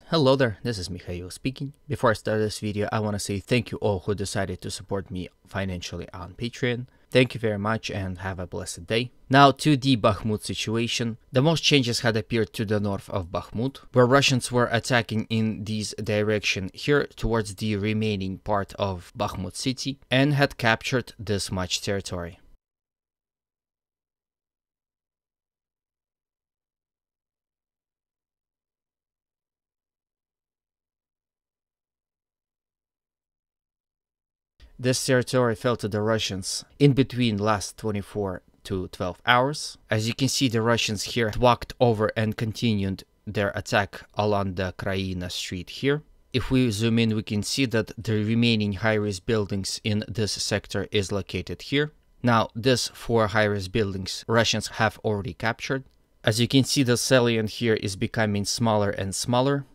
Hello there, this is Mikhail speaking. Before I start this video, I want to say thank you all who decided to support me financially on Patreon. Thank you very much and have a blessed day. Now to the Bakhmut situation. The most changes had appeared to the north of Bakhmut, where Russians were attacking in this direction here towards the remaining part of Bakhmut city and had captured this much territory. This territory fell to the Russians in between last 24 to 12 hours. As you can see, the Russians here walked over and continued their attack along the Kraina street here. If we zoom in, we can see that the remaining high-rise buildings in this sector is located here. Now, these 4 high-rise buildings Russians have already captured. As you can see, the salient here is becoming smaller and smaller.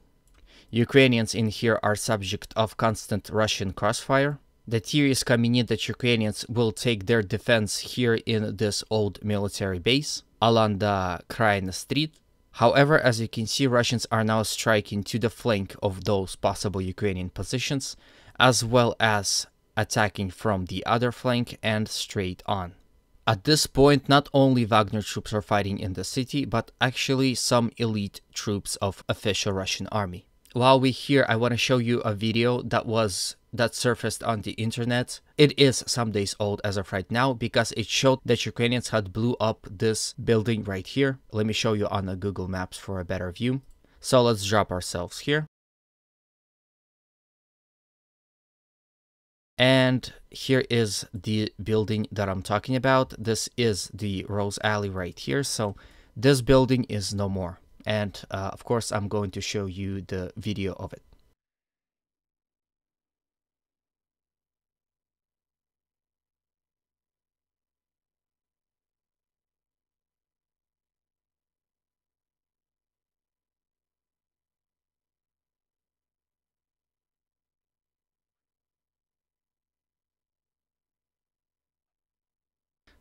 Ukrainians in here are subject of constant Russian crossfire. The theory is coming in that Ukrainians will take their defense here in this old military base along the Kraina street. However, as you can see, Russians are now striking to the flank of those possible Ukrainian positions, as well as attacking from the other flank and straight on. At this point, not only Wagner troops are fighting in the city, but actually some elite troops of official Russian army. While we're here, I want to show you a video that surfaced on the internet. It is some days old as of right now because it showed that Ukrainians had blew up this building right here. Let me show you on the Google Maps for a better view. So let's drop ourselves here. And here is the building that I'm talking about. This is the Rose Alley right here. So this building is no more. And of course, I'm going to show you the video of it.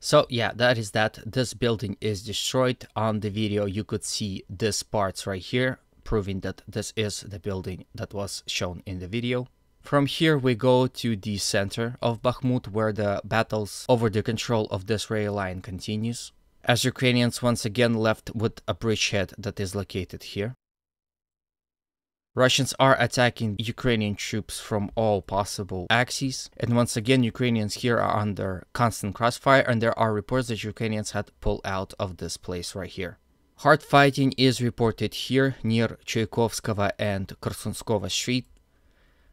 So yeah, that is that. This building is destroyed. On the video, you could see these parts right here, proving that this is the building that was shown in the video. From here, we go to the center of Bakhmut, where the battles over the control of this rail line continues, as Ukrainians once again left with a bridgehead that is located here. Russians are attacking Ukrainian troops from all possible axes, and once again Ukrainians here are under constant crossfire, and there are reports that Ukrainians had pulled out of this place right here. Hard fighting is reported here near Choykovskaya and Korsunskova Street.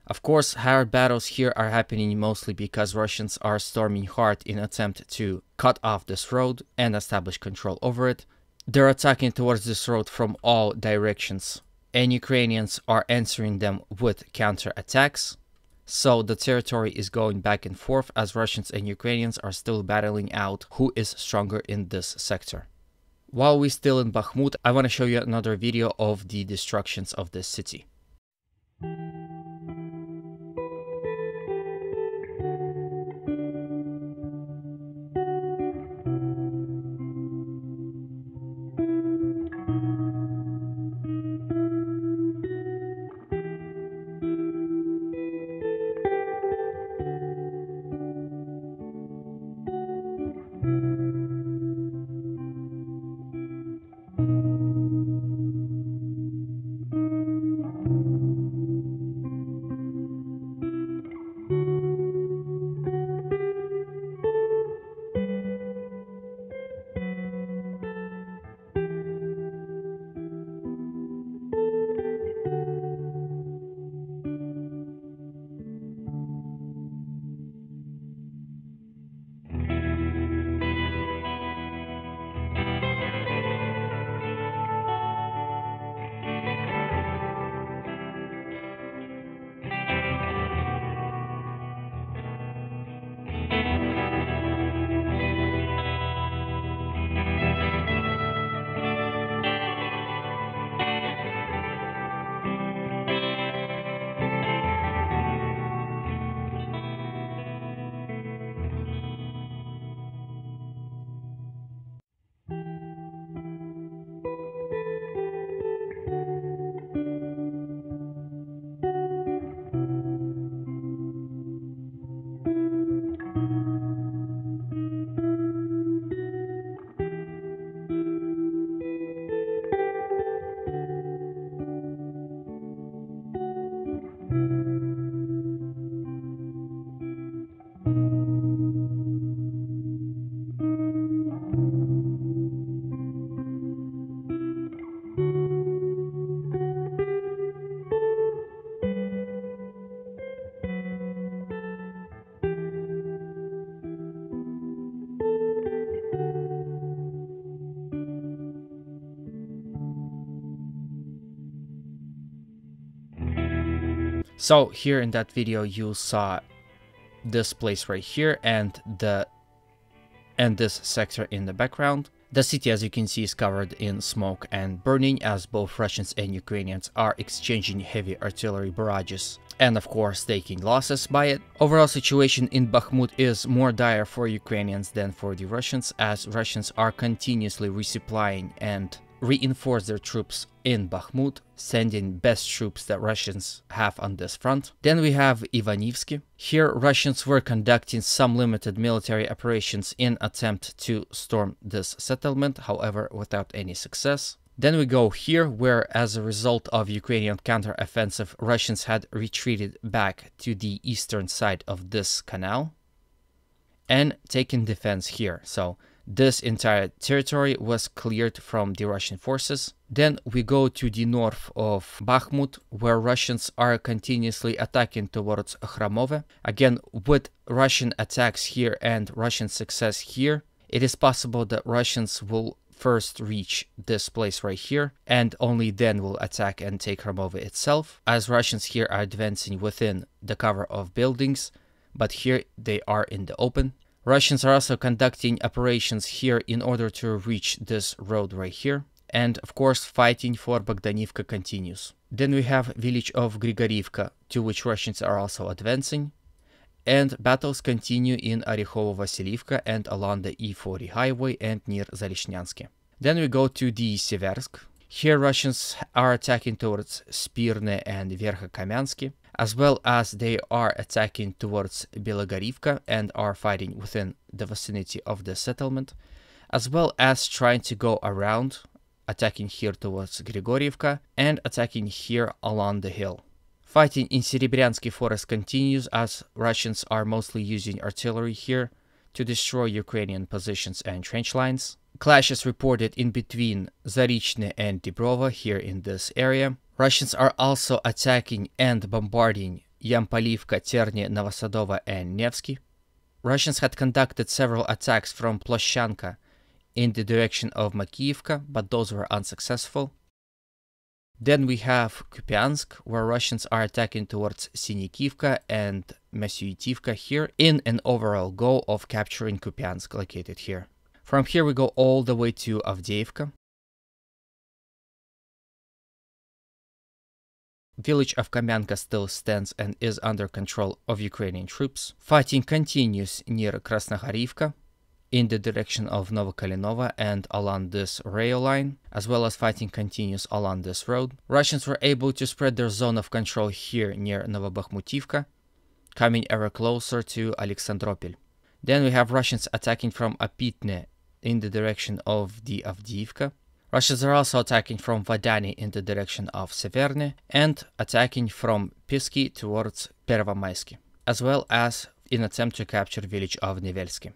Of course, hard battles here are happening mostly because Russians are storming hard in an attempt to cut off this road and establish control over it. They're attacking towards this road from all directions, and Ukrainians are answering them with counterattacks. So the territory is going back and forth as Russians and Ukrainians are still battling out who is stronger in this sector. While we're still in Bakhmut, I want to show you another video of the destructions of this city. So here in that video you saw this place right here and this sector in the background. The city, as you can see, is covered in smoke and burning, as both Russians and Ukrainians are exchanging heavy artillery barrages and of course taking losses by it. Overall situation in Bakhmut is more dire for Ukrainians than for the Russians, as Russians are continuously resupplying and reinforce their troops in Bakhmut, sending best troops that Russians have on this front. Then we have Ivanivsky. Here Russians were conducting some limited military operations in attempt to storm this settlement, however without any success. Then we go here, where as a result of Ukrainian counter-offensive, Russians had retreated back to the eastern side of this canal and taken defense here. So this entire territory was cleared from the Russian forces. Then we go to the north of Bakhmut, where Russians are continuously attacking towards Khromove. Again, with Russian attacks here and Russian success here, it is possible that Russians will first reach this place right here and only then will attack and take Khromove itself, as Russians here are advancing within the cover of buildings, but here they are in the open. Russians are also conducting operations here in order to reach this road right here. And of course, fighting for Bogdanivka continues. Then we have village of Grigorivka, to which Russians are also advancing. And battles continue in Orekhovo-Vasilivka and along the E40 highway and near Zalishnansky. Then we go to the Seversk. Here Russians are attacking towards Spirne and Verkhokamensky, as well as they are attacking towards Belogorivka and are fighting within the vicinity of the settlement, as well as trying to go around, attacking here towards Grigorievka and attacking here along the hill. Fighting in Serebryansky forest continues, as Russians are mostly using artillery here to destroy Ukrainian positions and trench lines. Clashes reported in between Zarichne and Dibrova here in this area. Russians are also attacking and bombarding Yampolivka, Terny, Novosadova and Nevsky. Russians had conducted several attacks from Ploshanka in the direction of Makiivka, but those were unsuccessful. Then we have Kupiansk, where Russians are attacking towards Sinikivka and Masyuitivka here in an overall goal of capturing Kupiansk, located here. From here we go all the way to Avdiivka. Village of Kamyanka still stands and is under control of Ukrainian troops. Fighting continues near Krasnohorivka, in the direction of Novokalinova and along this rail line, as well as fighting continues along this road. Russians were able to spread their zone of control here near Novobakhmutivka, coming ever closer to Alexandropol. Then we have Russians attacking from Apitne in the direction of the Avdiivka. Russians are also attacking from Vadani in the direction of Severne and attacking from Pisky towards Pervomaisky, as well as in attempt to capture village of Nevelsky.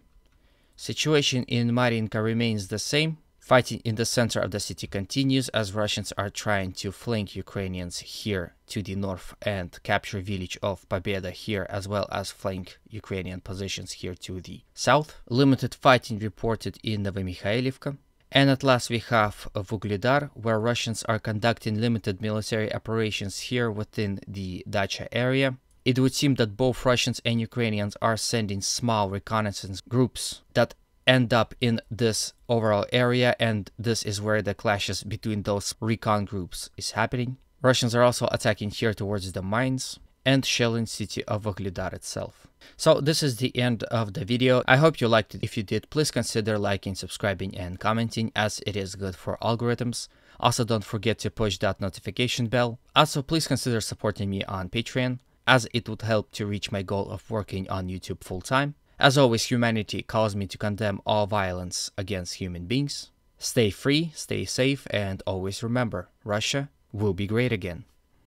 Situation in Mariinka remains the same. Fighting in the center of the city continues, as Russians are trying to flank Ukrainians here to the north and capture village of Pobeda here, as well as flank Ukrainian positions here to the south. Limited fighting reported in Novomikhailivka. And at last we have Vuglidar, where Russians are conducting limited military operations here within the Dacha area. It would seem that both Russians and Ukrainians are sending small reconnaissance groups that end up in this overall area, and this is where the clashes between those recon groups is happening. Russians are also attacking here towards the mines and shelling city of Vuglidar itself. So this is the end of the video. I hope you liked it. If you did, please consider liking, subscribing and commenting, as it is good for algorithms. Also, don't forget to push that notification bell. Also, please consider supporting me on Patreon, as it would help to reach my goal of working on YouTube full-time. As always, humanity calls me to condemn all violence against human beings. Stay free, stay safe, and always remember, Russia will be great again.